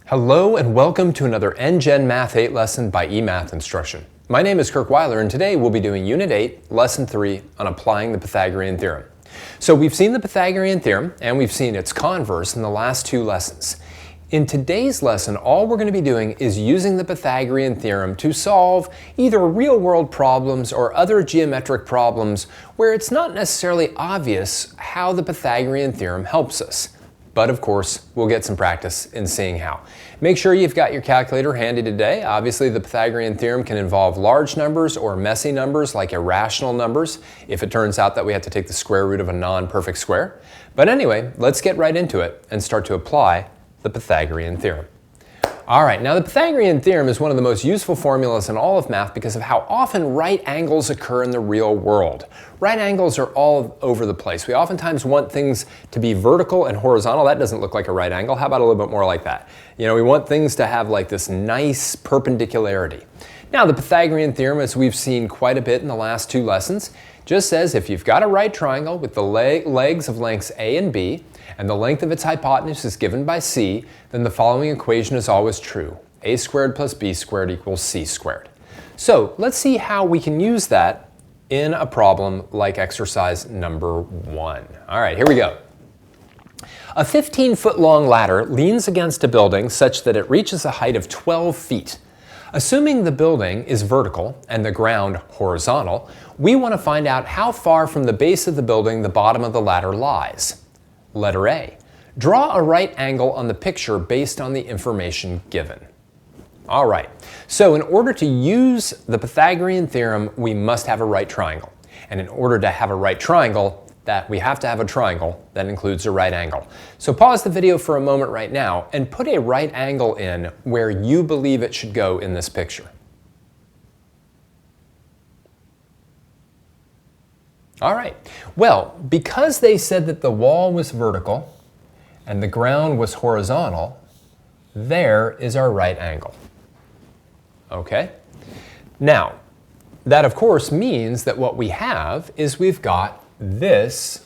Hello and welcome to another NGen Math 8 lesson by eMath Instruction. My name is Kirk Weiler and today we'll be doing Unit 8, Lesson 3 on applying the Pythagorean Theorem. So we've seen the Pythagorean Theorem and we've seen its converse in the last two lessons. In today's lesson, all we're going to be doing is using the Pythagorean Theorem to solve either real-world problems or other geometric problems where it's not necessarily obvious how the Pythagorean Theorem helps us. But of course, we'll get some practice in seeing how. Make sure you've got your calculator handy today. Obviously, the Pythagorean Theorem can involve large numbers or messy numbers like irrational numbers if it turns out that we have to take the square root of a non-perfect square. But anyway, let's get right into it and start to apply the Pythagorean Theorem. All right, now the Pythagorean Theorem is one of the most useful formulas in all of math because of how often right angles occur in the real world. Right angles are all over the place. We oftentimes want things to be vertical and horizontal. That doesn't look like a right angle. How about a little bit more like that? You know, we want things to have like this nice perpendicularity. Now the Pythagorean Theorem, as we've seen quite a bit in the last two lessons, just says if you've got a right triangle with the legs of lengths A and B, and the length of its hypotenuse is given by C, then the following equation is always true. A squared plus B squared equals C squared. So let's see how we can use that in a problem like exercise number 1. All right, here we go. A 15-foot long ladder leans against a building such that it reaches a height of 12 feet. Assuming the building is vertical and the ground horizontal, we want to find out how far from the base of the building the bottom of the ladder lies. Letter A. Draw a right angle on the picture based on the information given. All right, so in order to use the Pythagorean Theorem, we must have a right triangle. And in order to have a right triangle, we have to have a triangle that includes a right angle. So pause the video for a moment right now and put a right angle in where you believe it should go in this picture. All right, well, because they said that the wall was vertical and the ground was horizontal, there is our right angle. Okay? Now, that of course means that what we have is we've got this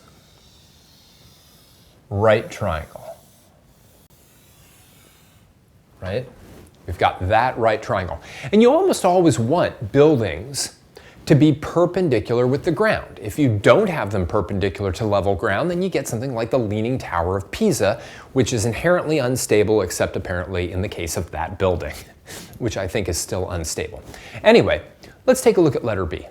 right triangle. Right? We've got that right triangle. And you almost always want buildings to be perpendicular with the ground. If you don't have them perpendicular to level ground, then you get something like the Leaning Tower of Pisa, which is inherently unstable, except apparently in the case of that building, which I think is still unstable. Anyway, let's take a look at letter B.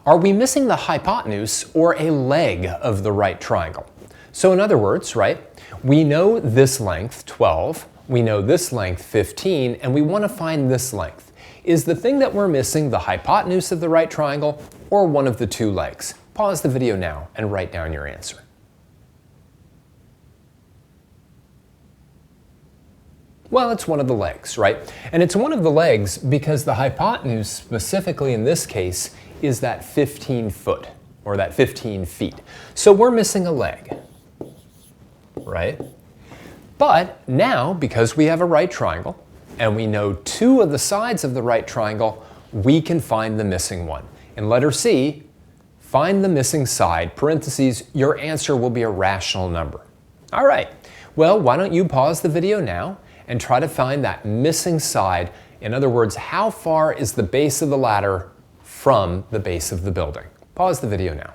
Are we missing the hypotenuse or a leg of the right triangle? So in other words, right, we know this length, 12, we know this length, 15, and we want to find this length. Is the thing that we're missing the hypotenuse of the right triangle or one of the two legs? Pause the video now and write down your answer. Well, it's one of the legs, right? And it's one of the legs because the hypotenuse, specifically in this case, is that 15 foot or that 15 feet. So we're missing a leg, right? But now, because we have a right triangle, and we know two of the sides of the right triangle, we can find the missing one. In letter C, find the missing side, parentheses, your answer will be a rational number. All right, well, why don't you pause the video now and try to find that missing side. In other words, how far is the base of the ladder from the base of the building? Pause the video now.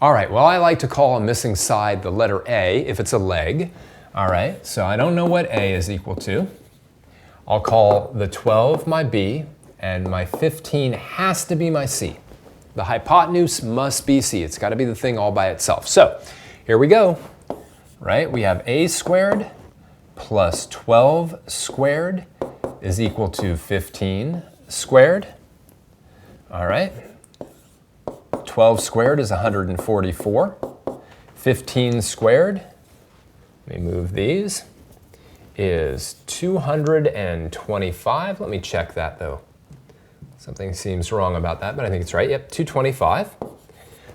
All right, well, I like to call a missing side the letter A if it's a leg. All right, so I don't know what A is equal to. I'll call the 12 my B, and my 15 has to be my C. The hypotenuse must be C. It's got to be the thing all by itself. So here we go, right? We have A squared plus 12 squared is equal to 15 squared. All right. 12 squared is 144. 15 squared, let me move these, is 225. Let me check that though. Something seems wrong about that, but I think it's right. Yep, 225.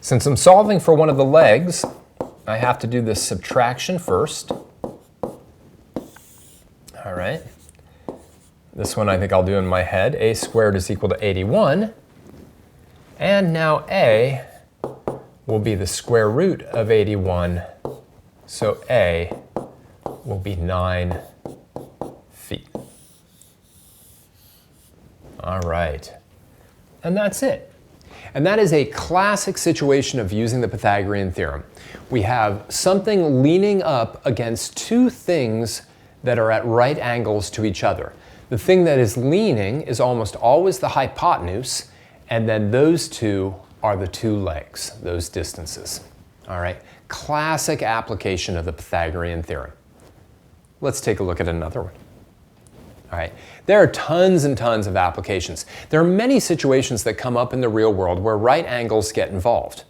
Since I'm solving for one of the legs, I have to do this subtraction first. All right. This one I think I'll do in my head. A squared is equal to 81. And now A will be the square root of 81, so A will be 9 feet. All right, and that's it. And that is a classic situation of using the Pythagorean theorem. We have something leaning up against two things that are at right angles to each other. The thing that is leaning is almost always the hypotenuse, and then those two are the two legs, those distances. All right, classic application of the Pythagorean theorem. Let's take a look at another one. All right, there are tons and tons of applications. There are many situations that come up in the real world where right angles get involved.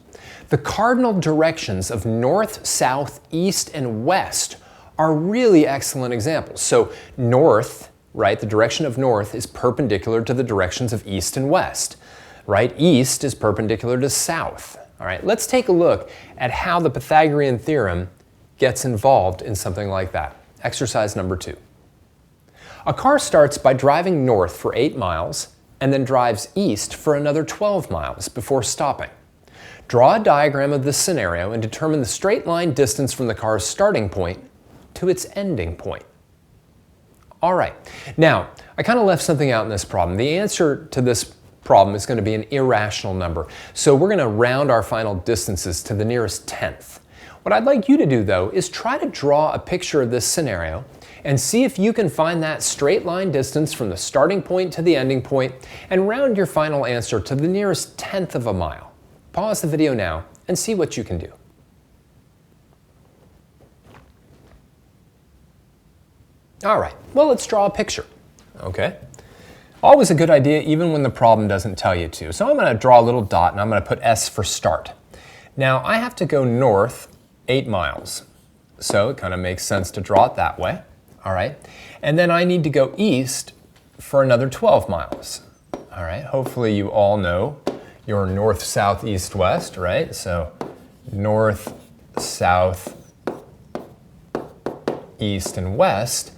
The cardinal directions of north, south, east, and west are really excellent examples. So north, right, the direction of north is perpendicular to the directions of east and west, right? East is perpendicular to south. All right, let's take a look at how the Pythagorean theorem gets involved in something like that. Exercise number 2. A car starts by driving north for 8 miles and then drives east for another 12 miles before stopping. Draw a diagram of this scenario and determine the straight line distance from the car's starting point to its ending point. All right, now I kind of left something out in this problem. The answer to this problem is going to be an irrational number, so we're going to round our final distances to the nearest tenth. What I'd like you to do, though, is try to draw a picture of this scenario and see if you can find that straight line distance from the starting point to the ending point and round your final answer to the nearest tenth of a mile. Pause the video now and see what you can do. All right, well, let's draw a picture. Okay. Always a good idea even when the problem doesn't tell you to. So I'm going to draw a little dot and I'm going to put S for start. Now I have to go north 8 miles. So it kind of makes sense to draw it that way. All right, and then I need to go east for another 12 miles. All right, hopefully you all know your north, south, east, west, right? So north, south, east, and west.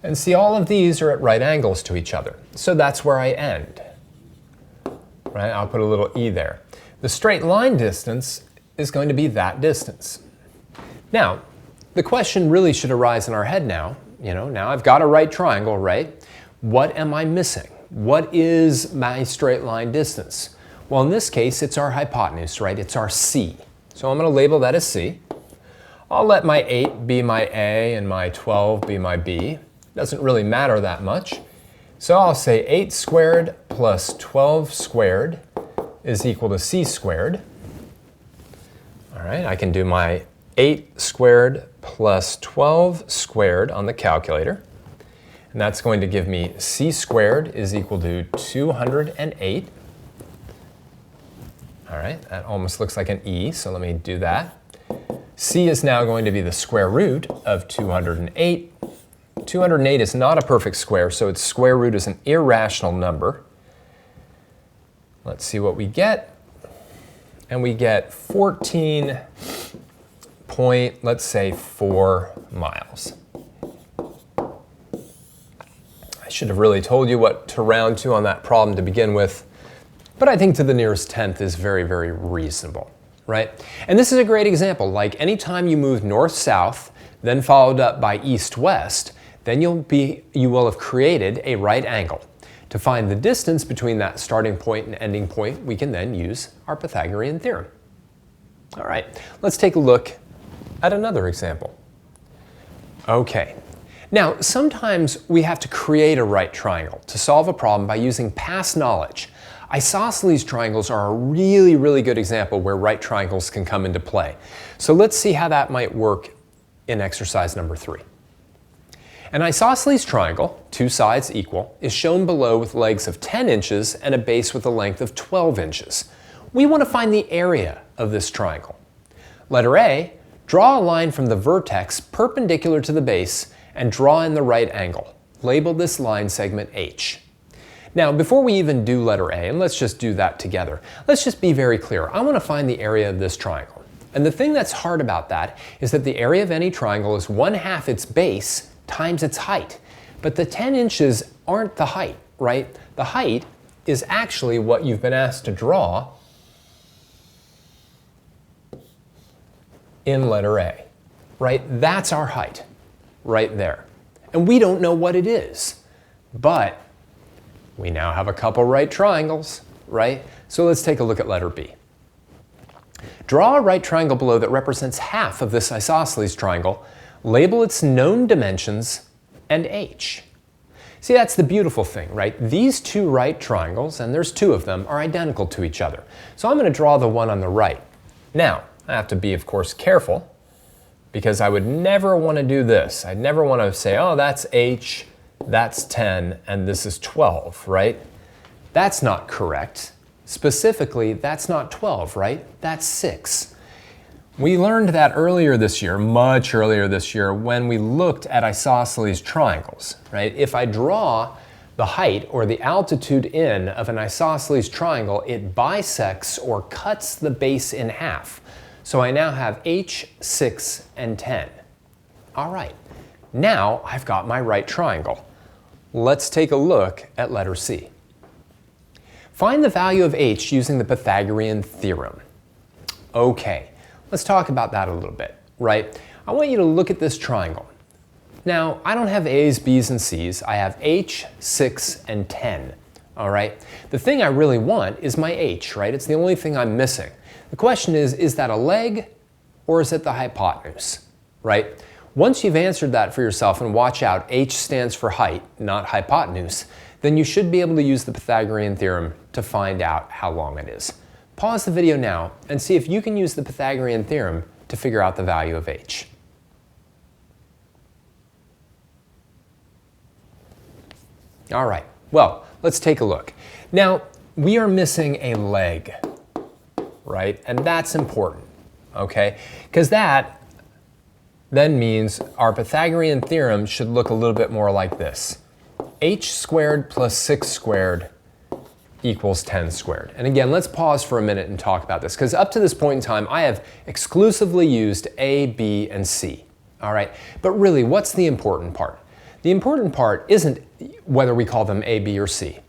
And see, all of these are at right angles to each other. So that's where I end, right? I'll put a little E there. The straight line distance is going to be that distance. Now, the question really should arise in our head now. Now I've got a right triangle, right? What am I missing? What is my straight line distance? Well, in this case, it's our hypotenuse, right? It's our C. So I'm going to label that as C. I'll let my 8 be my A and my 12 be my B. Doesn't really matter that much. So I'll say 8 squared plus 12 squared is equal to C squared. All right, I can do my 8 squared plus 12 squared on the calculator. And that's going to give me C squared is equal to 208. All right, that almost looks like an E, so let me do that. C is now going to be the square root of 208. 208 is not a perfect square, so its square root is an irrational number. Let's see what we get. And we get 14 point, let's say 4 miles. I should have really told you what to round to on that problem to begin with, but I think to the nearest tenth is very, very reasonable, right? And this is a great example. Like anytime you move north-south, then followed up by east-west, then you will have created a right angle. To find the distance between that starting point and ending point, we can then use our Pythagorean theorem. All right, let's take a look at another example. Okay, now sometimes we have to create a right triangle to solve a problem by using past knowledge. Isosceles triangles are a really, really good example where right triangles can come into play. So let's see how that might work in exercise number 3. An isosceles triangle, 2 sides equal, is shown below with legs of 10 inches and a base with a length of 12 inches. We want to find the area of this triangle. Letter A, draw a line from the vertex perpendicular to the base and draw in the right angle. Label this line segment H. Now, before we even do letter A, and let's just do that together, let's just be very clear. I want to find the area of this triangle. And the thing that's hard about that is that the area of any triangle is 1/2 its base times its height. But the 10 inches aren't the height, right? The height is actually what you've been asked to draw in letter A, right? That's our height right there. And we don't know what it is, but we now have a couple right triangles, right? So let's take a look at letter B. Draw a right triangle below that represents half of this isosceles triangle. Label its known dimensions and h. See, that's the beautiful thing, right? These two right triangles, and there's two of them, are identical to each other. So I'm going to draw the one on the right. Now, I have to be, of course, careful, because I would never want to do this. I'd never want to say, oh, that's h, that's 10, and this is 12, right? That's not correct. Specifically, that's not 12, right? That's 6. We learned that earlier this year, much earlier this year, when we looked at isosceles triangles, right? If I draw the height or the altitude in of an isosceles triangle, it bisects or cuts the base in half. So I now have h, 6, and 10. All right, now I've got my right triangle. Let's take a look at letter C. Find the value of h using the Pythagorean Theorem. Okay, let's talk about that a little bit, right? I want you to look at this triangle. Now, I don't have a's, b's, and c's. I have h, 6, and 10, all right? The thing I really want is my h, right? It's the only thing I'm missing. The question is that a leg or is it the hypotenuse, right? Once you've answered that for yourself, and watch out, h stands for height, not hypotenuse, then you should be able to use the Pythagorean theorem to find out how long it is. Pause the video now and see if you can use the Pythagorean theorem to figure out the value of h. All right, well, let's take a look. Now, we are missing a leg, right? And that's important, okay? Because that then means our Pythagorean theorem should look a little bit more like this. H squared plus 6 squared equals 10 squared. And again, let's pause for a minute and talk about this, because up to this point in time, I have exclusively used A, B, and C, all right? But really, what's the important part? The important part isn't whether we call them A, B, or C.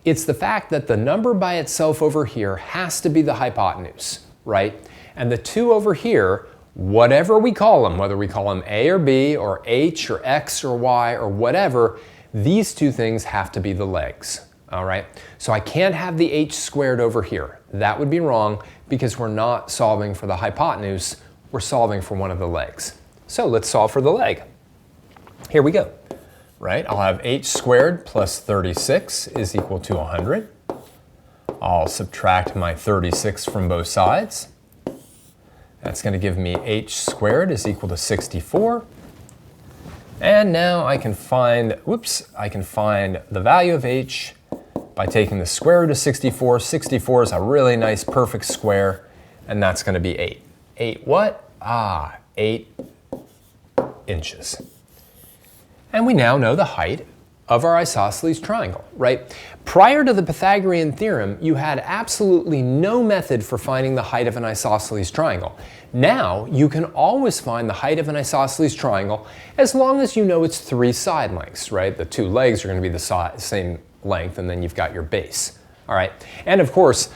It's the fact that the number by itself over here has to be the hypotenuse, right? And the two over here, whatever we call them, whether we call them A or B or H or X or Y or whatever, these two things have to be the legs, all right? So I can't have the H squared over here. That would be wrong because we're not solving for the hypotenuse, we're solving for one of the legs. So let's solve for the leg. Here we go, right? I'll have H squared plus 36 is equal to 100. I'll subtract my 36 from both sides. That's going to give me h squared is equal to 64. And now I can find, the value of h by taking the square root of 64. 64 is a really nice perfect square, and that's going to be 8. 8 what? 8 inches. And we now know the height of our isosceles triangle, right? Prior to the Pythagorean theorem, you had absolutely no method for finding the height of an isosceles triangle. Now, you can always find the height of an isosceles triangle as long as you know its 3 side lengths, right? The 2 legs are going to be the same length, and then you've got your base, all right? And of course,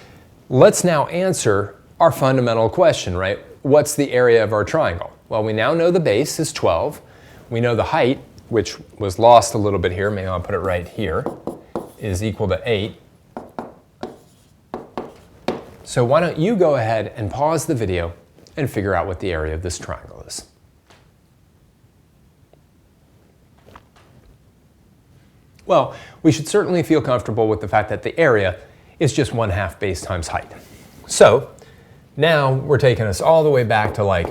let's now answer our fundamental question, right? What's the area of our triangle? Well, we now know the base is 12. We know the height, which was lost a little bit here, maybe I'll put it right here, is equal to 8. So why don't you go ahead and pause the video and figure out what the area of this triangle is. Well, we should certainly feel comfortable with the fact that the area is just 1/2 base times height. So now we're taking us all the way back to like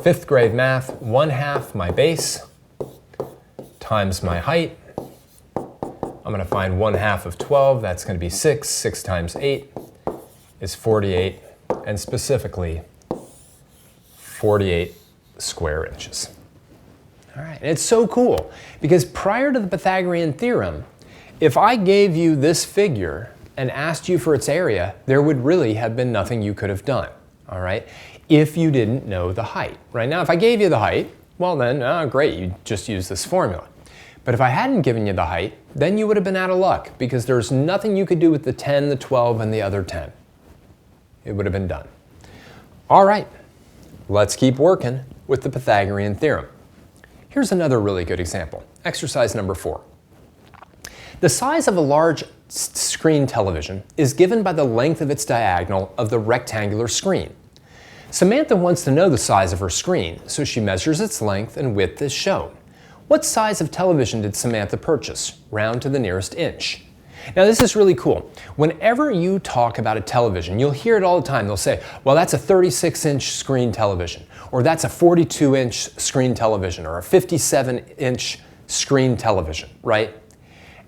5th grade math, 1/2 my base times my height. I'm going to find 1/2 of 12, that's going to be 6. 6 times 8 is 48, and specifically 48 square inches. All right, and it's so cool because prior to the Pythagorean theorem, if I gave you this figure and asked you for its area, there would really have been nothing you could have done, all right, if you didn't know the height. Right now, if I gave you the height, well then, great, you just use this formula. But if I hadn't given you the height, then you would have been out of luck because there's nothing you could do with the 10, the 12, and the other 10. It would have been done. All right, Let's keep working with the Pythagorean theorem. Here's another really good example. Exercise number 4. The size of a large screen television is given by the length of its diagonal of the rectangular screen. Samantha wants to know the size of her screen, so she measures its length and width as shown. What size of television did Samantha purchase? Round to the nearest inch. Now this is really cool. Whenever you talk about a television, you'll hear it all the time. They'll say, well, that's a 36-inch screen television, or that's a 42-inch screen television, or a 57-inch screen television, right?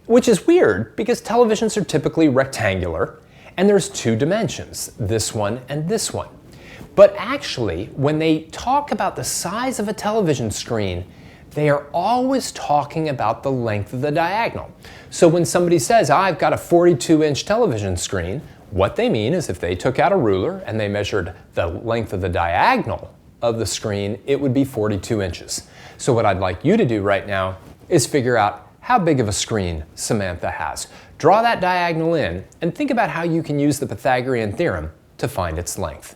Which is weird because televisions are typically rectangular and there's 2 dimensions, this one and this one. But actually, when they talk about the size of a television screen, they are always talking about the length of the diagonal. So when somebody says, I've got a 42-inch television screen, what they mean is if they took out a ruler and they measured the length of the diagonal of the screen, it would be 42 inches. So what I'd like you to do right now is figure out how big of a screen Samantha has. Draw that diagonal in and think about how you can use the Pythagorean theorem to find its length.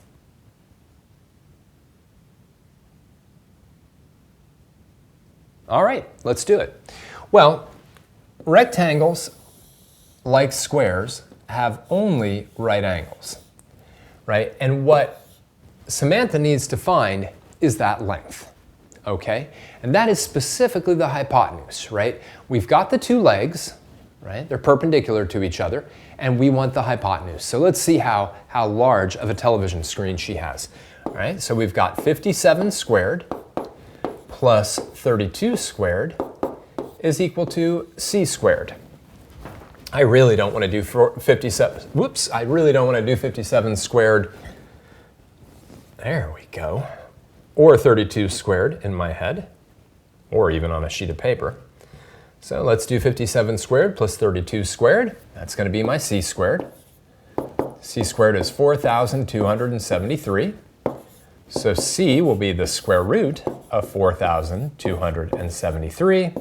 All right, let's do it. Well, rectangles, like squares, have only right angles, right? And what Samantha needs to find is that length, okay? And that is specifically the hypotenuse, right? We've got the 2 legs, right? They're perpendicular to each other, and we want the hypotenuse. So let's see how large of a television screen she has, all right? So we've got 57 squared plus 32 squared is equal to c squared. I really don't want to do 57, whoops, I really don't want to do 57 squared, there we go, or 32 squared in my head, or even on a sheet of paper. So let's do 57 squared plus 32 squared, that's going to be my c squared. C squared is 4,273. So c will be the square root of 4,273.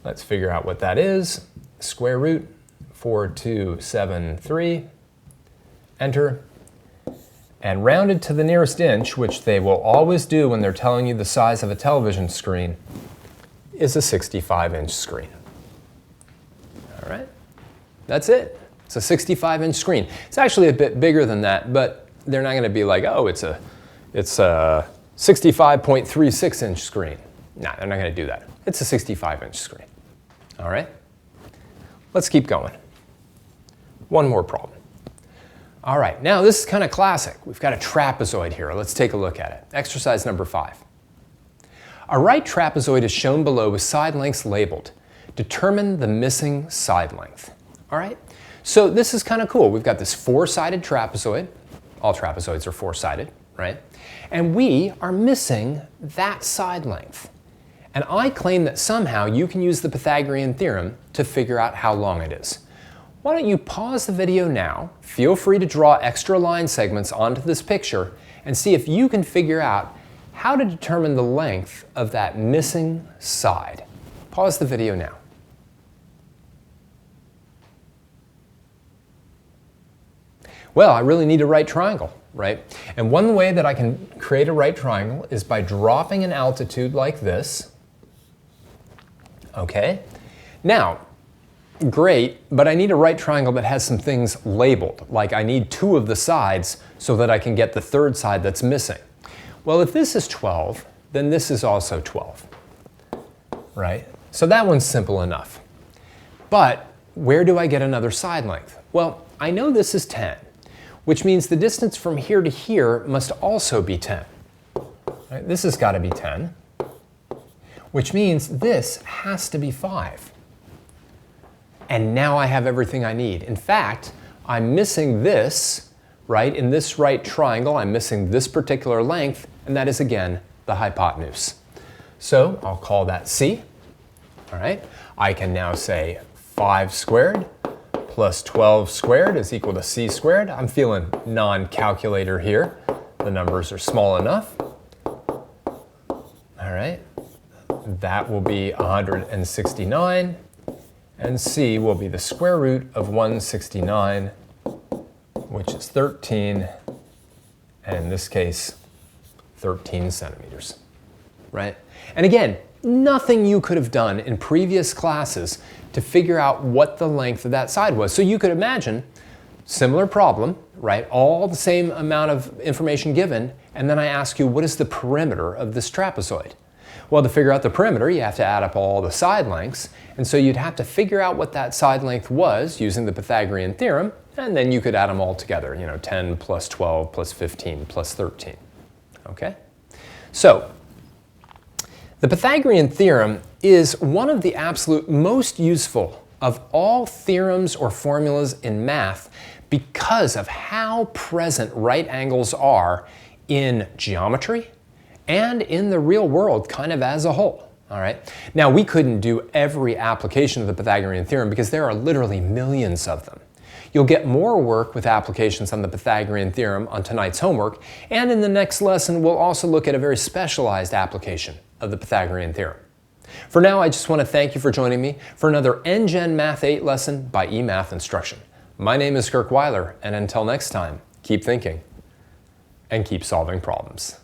Let's figure out what that is. Square root 4273. Enter. And rounded to the nearest inch, which they will always do when they're telling you the size of a television screen, is a 65-inch screen. All right, that's it. It's a 65-inch screen. It's actually a bit bigger than that, but they're not going to be like, oh, it's a 65.36-inch screen. No, they're not going to do that. It's a 65-inch screen. All right? Let's keep going. One more problem. All right, now this is kind of classic. We've got a trapezoid here. Let's take a look at it. Exercise number 5. A right trapezoid is shown below with side lengths labeled. Determine the missing side length. All right? So this is kind of cool. We've got this 4-sided trapezoid. All trapezoids are 4-sided, right? And we are missing that side length. And I claim that somehow you can use the Pythagorean theorem to figure out how long it is. Why don't you pause the video now, feel free to draw extra line segments onto this picture, and see if you can figure out how to determine the length of that missing side. Pause the video now. Well, I really need a right triangle, right? And one way that I can create a right triangle is by dropping an altitude like this. Okay? Now, great, but I need a right triangle that has some things labeled, like I need 2 of the sides so that I can get the 3rd side that's missing. Well, if this is 12, then this is also 12, right? So that one's simple enough. But where do I get another side length? Well, I know this is 10. Which means the distance from here to here must also be 10. Right? This has got to be 10, which means this has to be 5. And now I have everything I need. In fact, I'm missing this, right? In this right triangle, I'm missing this particular length, and that is, again, the hypotenuse. So I'll call that c. All right? I can now say 5 squared plus 12 squared is equal to c squared. I'm feeling non-calculator here. The numbers are small enough. All right, that will be 169, and c will be the square root of 169, which is 13, and in this case, 13 centimeters, right? And again, nothing you could have done in previous classes to figure out what the length of that side was. So you could imagine, similar problem, right? All the same amount of information given, and then I ask you, what is the perimeter of this trapezoid? Well, to figure out the perimeter, you have to add up all the side lengths, and so you'd have to figure out what that side length was using the Pythagorean theorem, and then you could add them all together, 10 plus 12 plus 15 plus 13, okay? So, the Pythagorean theorem is one of the absolute most useful of all theorems or formulas in math because of how present right angles are in geometry and in the real world kind of as a whole. All right. Now, we couldn't do every application of the Pythagorean theorem because there are literally millions of them. You'll get more work with applications on the Pythagorean theorem on tonight's homework, and in the next lesson we'll also look at a very specialized application of the Pythagorean theorem. For now, I just want to thank you for joining me for another NGen Math 8 lesson by eMath Instruction. My name is Kirk Weiler, and until next time, keep thinking and keep solving problems.